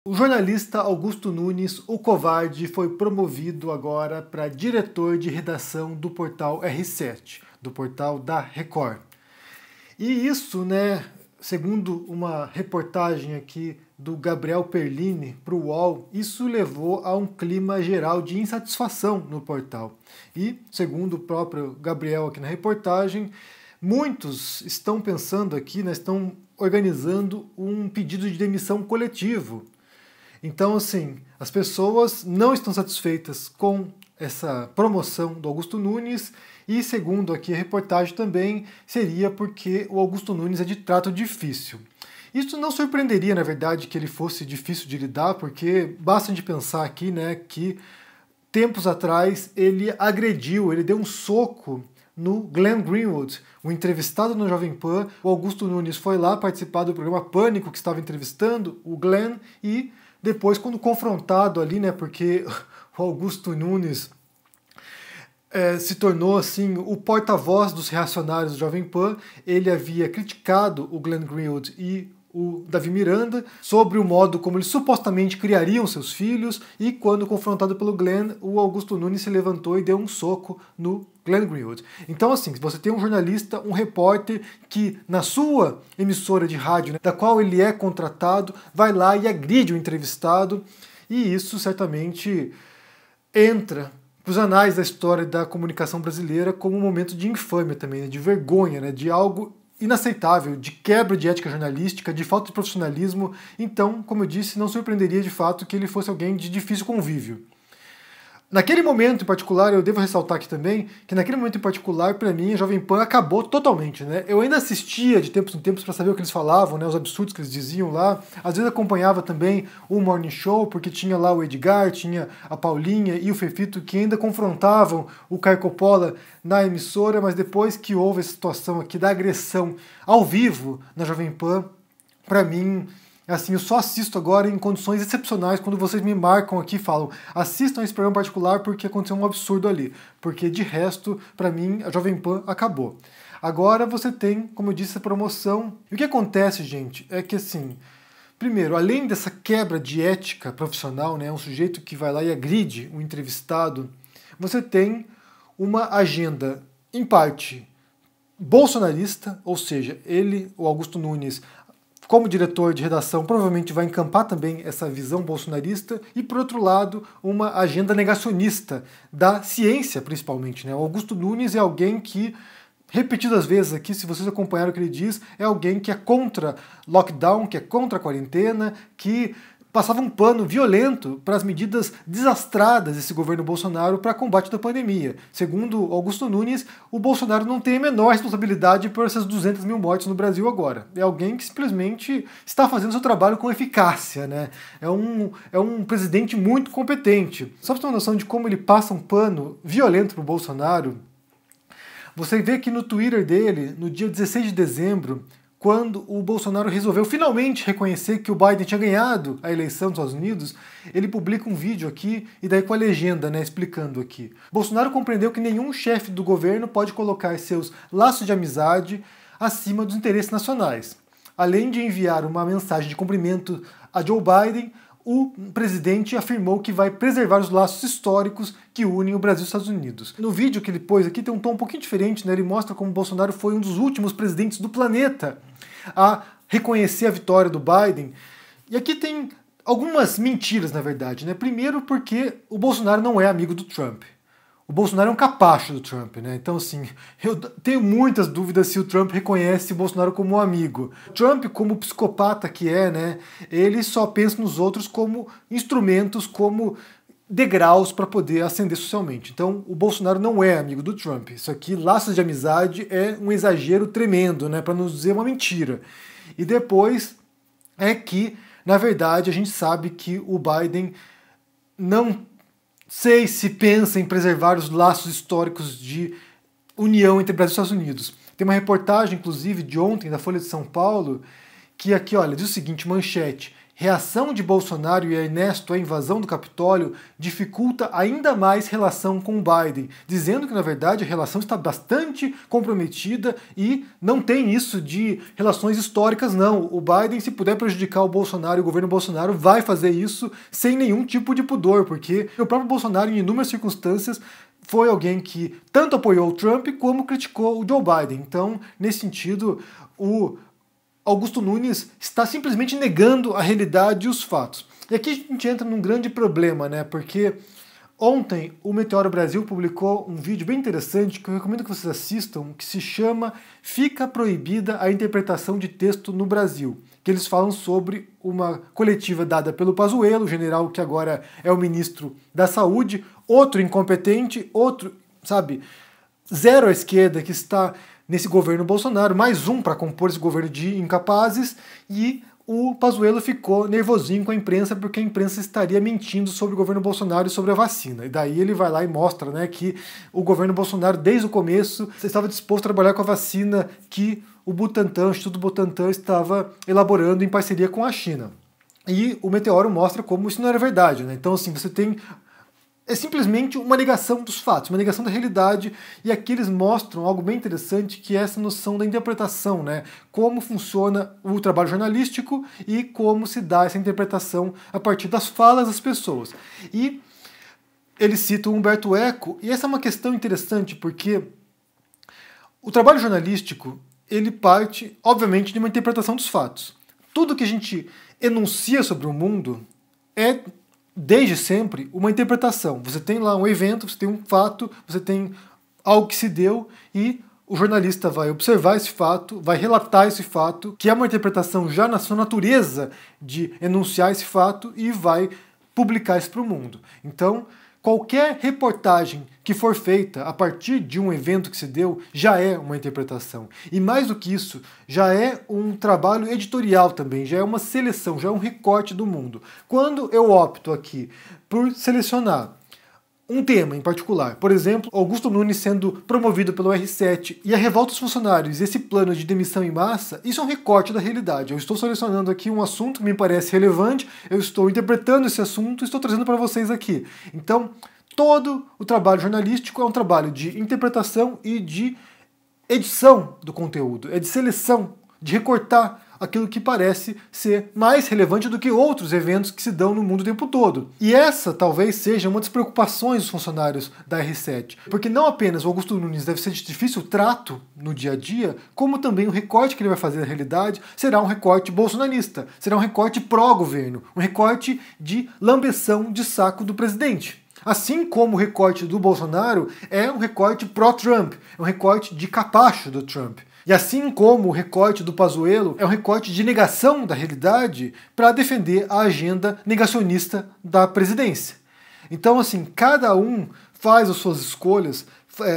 O jornalista Augusto Nunes, o covarde, foi promovido agora para diretor de redação do portal R7, do portal da Record. E isso, né, segundo uma reportagem aqui do Gabriel Perlini para o UOL, isso levou a um clima geral de insatisfação no portal. E, segundo o próprio Gabriel aqui na reportagem, muitos estão pensando aqui, né, estão organizando um pedido de demissão coletivo. Então, assim, as pessoas não estão satisfeitas com essa promoção do Augusto Nunes e, segundo aqui a reportagem também, seria porque o Augusto Nunes é de trato difícil. Isso não surpreenderia, na verdade, que ele fosse difícil de lidar, porque basta de pensar aqui, né, que tempos atrás ele agrediu, ele deu um soco no Glenn Greenwald, o entrevistado no Jovem Pan. O Augusto Nunes foi lá participar do programa Pânico, que estava entrevistando o Glenn, e depois, quando confrontado ali, né, porque o Augusto Nunes se tornou assim o porta-voz dos reacionários do Jovem Pan, ele havia criticado o Glenn Greenwald e o Davi Miranda sobre o modo como eles supostamente criariam seus filhos, e quando confrontado pelo Glenn, o Augusto Nunes se levantou e deu um soco no Glenn Greenwald. Então, assim, você tem um jornalista, um repórter que na sua emissora de rádio, né, da qual ele é contratado, vai lá e agride o entrevistado, e isso certamente entra para os anais da história da comunicação brasileira como um momento de infâmia também, né, de vergonha, né, de algo inaceitável, de quebra de ética jornalística, de falta de profissionalismo. Então, como eu disse, não surpreenderia de fato que ele fosse alguém de difícil convívio. Naquele momento em particular, eu devo ressaltar aqui também, que naquele momento em particular, para mim, a Jovem Pan acabou totalmente, né? Eu ainda assistia de tempos em tempos para saber o que eles falavam, né? Os absurdos que eles diziam lá. Às vezes acompanhava também o Morning Show, porque tinha lá o Edgar, tinha a Paulinha e o Fefito, que ainda confrontavam o Caio Coppola na emissora, mas depois que houve essa situação aqui da agressão ao vivo na Jovem Pan, para mim, assim, eu só assisto agora em condições excepcionais, quando vocês me marcam aqui e falam: assistam esse programa particular porque aconteceu um absurdo ali. Porque de resto, para mim, a Jovem Pan acabou. Agora você tem, como eu disse, a promoção. E o que acontece, gente, é que assim, primeiro, além dessa quebra de ética profissional, né, um sujeito que vai lá e agride um entrevistado, você tem uma agenda, em parte, bolsonarista, ou seja, ele, o Augusto Nunes, como diretor de redação, provavelmente vai encampar também essa visão bolsonarista, e, por outro lado, uma agenda negacionista da ciência, principalmente, né? O Augusto Nunes é alguém que, repetidas vezes aqui, se vocês acompanharam o que ele diz, é alguém que é contra lockdown, que é contra a quarentena, que passava um pano violento para as medidas desastradas desse governo Bolsonaro para combate da pandemia. Segundo Augusto Nunes, o Bolsonaro não tem a menor responsabilidade por essas 200 mil mortes no Brasil agora. É alguém que simplesmente está fazendo seu trabalho com eficácia, né? É um presidente muito competente. Só para ter uma noção de como ele passa um pano violento para o Bolsonaro, você vê que no Twitter dele, no dia 16 de dezembro, quando o Bolsonaro resolveu finalmente reconhecer que o Biden tinha ganhado a eleição dos Estados Unidos, ele publica um vídeo aqui, e daí com a legenda, né, explicando aqui. Bolsonaro compreendeu que nenhum chefe do governo pode colocar seus laços de amizade acima dos interesses nacionais. Além de enviar uma mensagem de cumprimento a Joe Biden, o presidente afirmou que vai preservar os laços históricos que unem o Brasil e os Estados Unidos. No vídeo que ele pôs aqui tem um tom um pouquinho diferente, né? Ele mostra como Bolsonaro foi um dos últimos presidentes do planeta a reconhecer a vitória do Biden. E aqui tem algumas mentiras, na verdade, né? Primeiro porque o Bolsonaro não é amigo do Trump. O Bolsonaro é um capacho do Trump, né? Então, assim, eu tenho muitas dúvidas se o Trump reconhece o Bolsonaro como um amigo. Trump, como psicopata que é, né? Ele só pensa nos outros como instrumentos, como degraus para poder ascender socialmente. Então, o Bolsonaro não é amigo do Trump. Isso aqui, laços de amizade, é um exagero tremendo, né? Para não dizer uma mentira. E depois é que, na verdade, a gente sabe que o Biden não sei se pensa em preservar os laços históricos de união entre Brasil e Estados Unidos. Tem uma reportagem, inclusive, de ontem, da Folha de São Paulo, que aqui, olha, diz o seguinte, manchete: reação de Bolsonaro e Ernesto à invasão do Capitólio dificulta ainda mais relação com o Biden, dizendo que, na verdade, a relação está bastante comprometida e não tem isso de relações históricas, não. O Biden, se puder prejudicar o Bolsonaro e o governo Bolsonaro, vai fazer isso sem nenhum tipo de pudor, porque o próprio Bolsonaro, em inúmeras circunstâncias, foi alguém que tanto apoiou o Trump como criticou o Joe Biden. Então, nesse sentido, o Augusto Nunes está simplesmente negando a realidade e os fatos. E aqui a gente entra num grande problema, né? Porque ontem o Meteoro Brasil publicou um vídeo bem interessante que eu recomendo que vocês assistam, que se chama Fica Proibida a Interpretação de Texto no Brasil. Que eles falam sobre uma coletiva dada pelo Pazuello, o general que agora é o ministro da Saúde, outro incompetente, outro, sabe, zero à esquerda que está nesse governo Bolsonaro, mais um para compor esse governo de incapazes, e o Pazuello ficou nervosinho com a imprensa porque a imprensa estaria mentindo sobre o governo Bolsonaro e sobre a vacina. E daí ele vai lá e mostra, né, que o governo Bolsonaro, desde o começo, estava disposto a trabalhar com a vacina que o Butantan, o Instituto Butantan, estava elaborando em parceria com a China. E o Meteoro mostra como isso não era verdade, né? Então, assim, você tem... É simplesmente uma negação dos fatos, uma negação da realidade, e aqui eles mostram algo bem interessante, que é essa noção da interpretação, né? Como funciona o trabalho jornalístico e como se dá essa interpretação a partir das falas das pessoas. E eles citam Humberto Eco, e essa é uma questão interessante, porque o trabalho jornalístico, ele parte, obviamente, de uma interpretação dos fatos. Tudo que a gente enuncia sobre o mundo é, desde sempre, uma interpretação. Você tem lá um evento, você tem um fato, você tem algo que se deu e o jornalista vai observar esse fato, vai relatar esse fato, que é uma interpretação já na sua natureza de enunciar esse fato e vai publicar isso para o mundo. Então, qualquer reportagem que for feita a partir de um evento que se deu já é uma interpretação. E mais do que isso, já é um trabalho editorial também, já é uma seleção, já é um recorte do mundo. Quando eu opto aqui por selecionar um tema em particular, por exemplo, Augusto Nunes sendo promovido pelo R7 e a revolta dos funcionários, esse plano de demissão em massa, isso é um recorte da realidade. Eu estou selecionando aqui um assunto que me parece relevante, eu estou interpretando esse assunto e estou trazendo para vocês aqui. Então, todo o trabalho jornalístico é um trabalho de interpretação e de edição do conteúdo, é de seleção, de recortar aquilo que parece ser mais relevante do que outros eventos que se dão no mundo o tempo todo. E essa talvez seja uma das preocupações dos funcionários da R7, porque não apenas o Augusto Nunes deve ser de difícil trato no dia a dia, como também o recorte que ele vai fazer da realidade será um recorte bolsonarista, será um recorte pró-governo, um recorte de lambeção de saco do presidente. Assim como o recorte do Bolsonaro é um recorte pró-Trump, é um recorte de capacho do Trump. E assim como o recorte do Pazuello é um recorte de negação da realidade para defender a agenda negacionista da presidência. Então, assim, cada um faz as suas escolhas,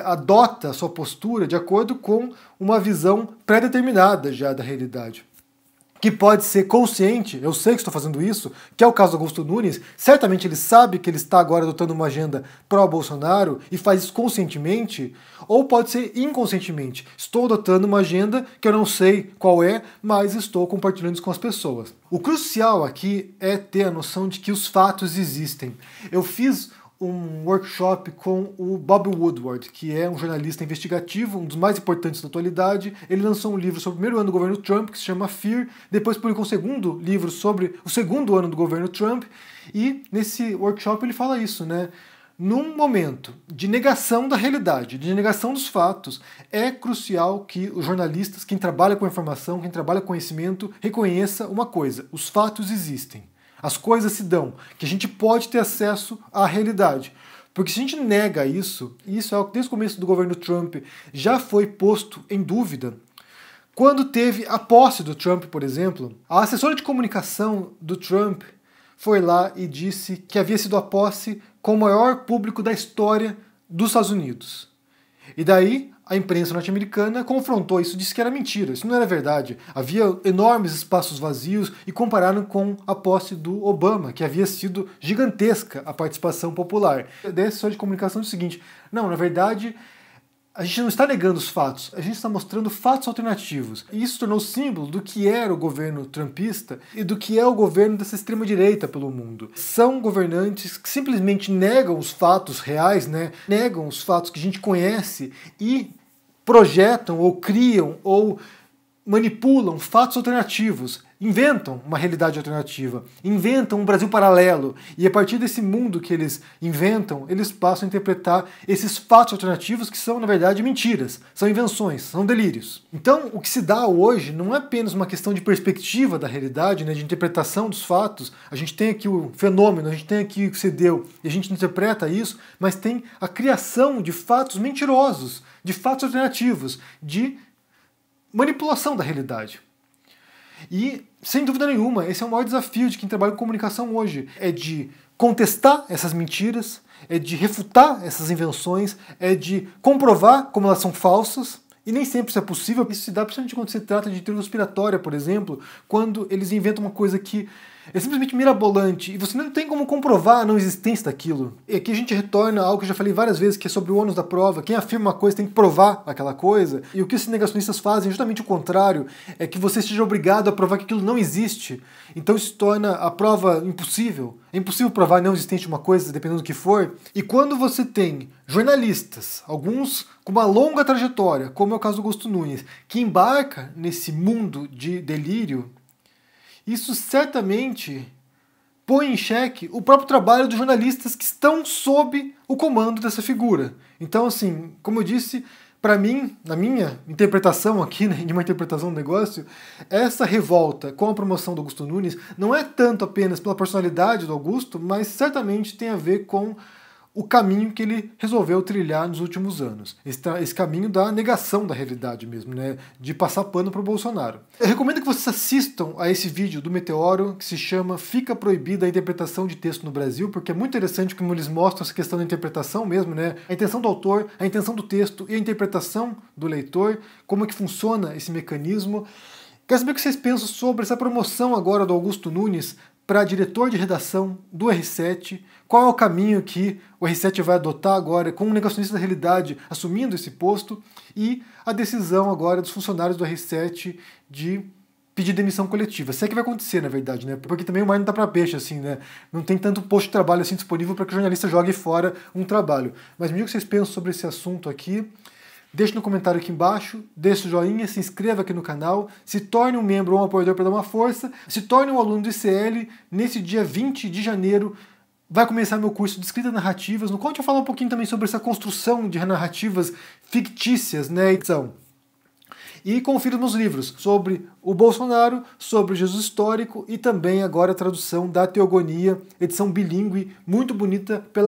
adota a sua postura de acordo com uma visão pré-determinada já da realidade. Que pode ser consciente, eu sei que estou fazendo isso, que é o caso do Augusto Nunes, certamente ele sabe que ele está agora adotando uma agenda pró-Bolsonaro e faz isso conscientemente, ou pode ser inconscientemente. Estou adotando uma agenda que eu não sei qual é, mas estou compartilhando isso com as pessoas. O crucial aqui é ter a noção de que os fatos existem. Eu fiz um workshop com o Bob Woodward, que é um jornalista investigativo, um dos mais importantes da atualidade. Ele lançou um livro sobre o primeiro ano do governo Trump, que se chama Fear, depois publicou um segundo livro sobre o segundo ano do governo Trump, e nesse workshop ele fala isso, né? Num momento de negação da realidade, de negação dos fatos, é crucial que os jornalistas, quem trabalha com informação, quem trabalha com conhecimento, reconheça uma coisa: os fatos existem. As coisas se dão, que a gente pode ter acesso à realidade. Porque se a gente nega isso, e isso é algo que desde o começo do governo Trump já foi posto em dúvida, quando teve a posse do Trump, por exemplo, a assessora de comunicação do Trump foi lá e disse que havia sido a posse com o maior público da história dos Estados Unidos. E daí a imprensa norte-americana confrontou isso, disse que era mentira, isso não era verdade. Havia enormes espaços vazios e compararam com a posse do Obama, que havia sido gigantesca a participação popular. Daí a assessora de comunicação disse o seguinte: não, na verdade, a gente não está negando os fatos, a gente está mostrando fatos alternativos. E isso tornou símbolo do que era o governo trumpista e do que é o governo dessa extrema-direita pelo mundo. São governantes que simplesmente negam os fatos reais, né? Negam os fatos que a gente conhece e projetam ou criam ou manipulam fatos alternativos, inventam uma realidade alternativa, inventam um Brasil paralelo, e a partir desse mundo que eles inventam, eles passam a interpretar esses fatos alternativos que são, na verdade, mentiras, são invenções, são delírios. Então, o que se dá hoje não é apenas uma questão de perspectiva da realidade, né, de interpretação dos fatos, a gente tem aqui o fenômeno, a gente tem aqui o que se deu, e a gente interpreta isso, mas tem a criação de fatos mentirosos, de fatos alternativos, de manipulação da realidade. E, sem dúvida nenhuma, esse é o maior desafio de quem trabalha com comunicação hoje. É de contestar essas mentiras, é de refutar essas invenções, é de comprovar como elas são falsas, e nem sempre isso é possível. Isso se dá principalmente quando se trata de teoria conspiratória, por exemplo, quando eles inventam uma coisa que é simplesmente mirabolante e você não tem como comprovar a não existência daquilo. E aqui a gente retorna a algo que eu já falei várias vezes, que é sobre o ônus da prova. Quem afirma uma coisa tem que provar aquela coisa. E o que esses negacionistas fazem é justamente o contrário, é que você esteja obrigado a provar que aquilo não existe. Então isso torna a prova impossível. É impossível provar não existente uma coisa, dependendo do que for. E quando você tem jornalistas, alguns com uma longa trajetória, como é o caso do Augusto Nunes, que embarca nesse mundo de delírio, isso certamente põe em xeque o próprio trabalho dos jornalistas que estão sob o comando dessa figura. Então, assim, como eu disse, para mim, na minha interpretação aqui, né, de uma interpretação do negócio, essa revolta com a promoção do Augusto Nunes não é tanto apenas pela personalidade do Augusto, mas certamente tem a ver com o caminho que ele resolveu trilhar nos últimos anos. Esse caminho da negação da realidade mesmo, né? De passar pano para o Bolsonaro. Eu recomendo que vocês assistam a esse vídeo do Meteoro, que se chama Fica Proibida a Interpretação de Texto no Brasil, porque é muito interessante como eles mostram essa questão da interpretação mesmo, né? A intenção do autor, a intenção do texto e a interpretação do leitor, como é que funciona esse mecanismo. Quero saber o que vocês pensam sobre essa promoção agora do Augusto Nunes para diretor de redação do R7, qual é o caminho que o R7 vai adotar agora com o negacionista da realidade assumindo esse posto e a decisão agora dos funcionários do R7 de pedir demissão coletiva. Se é que vai acontecer, na verdade, né? Porque também o mar não tá para peixe, assim, né? Não tem tanto posto de trabalho assim disponível para que o jornalista jogue fora um trabalho. Mas me diga o que vocês pensam sobre esse assunto aqui. Deixe no comentário aqui embaixo, deixe o joinha, se inscreva aqui no canal, se torne um membro ou um apoiador para dar uma força, se torne um aluno do ICL. Nesse dia 20 de janeiro vai começar meu curso de escrita narrativas, no qual a gente vai falar um pouquinho também sobre essa construção de narrativas fictícias, né, edição. E confira meus livros sobre o Bolsonaro, sobre o Jesus histórico e também agora a tradução da Teogonia, edição bilíngue, muito bonita pela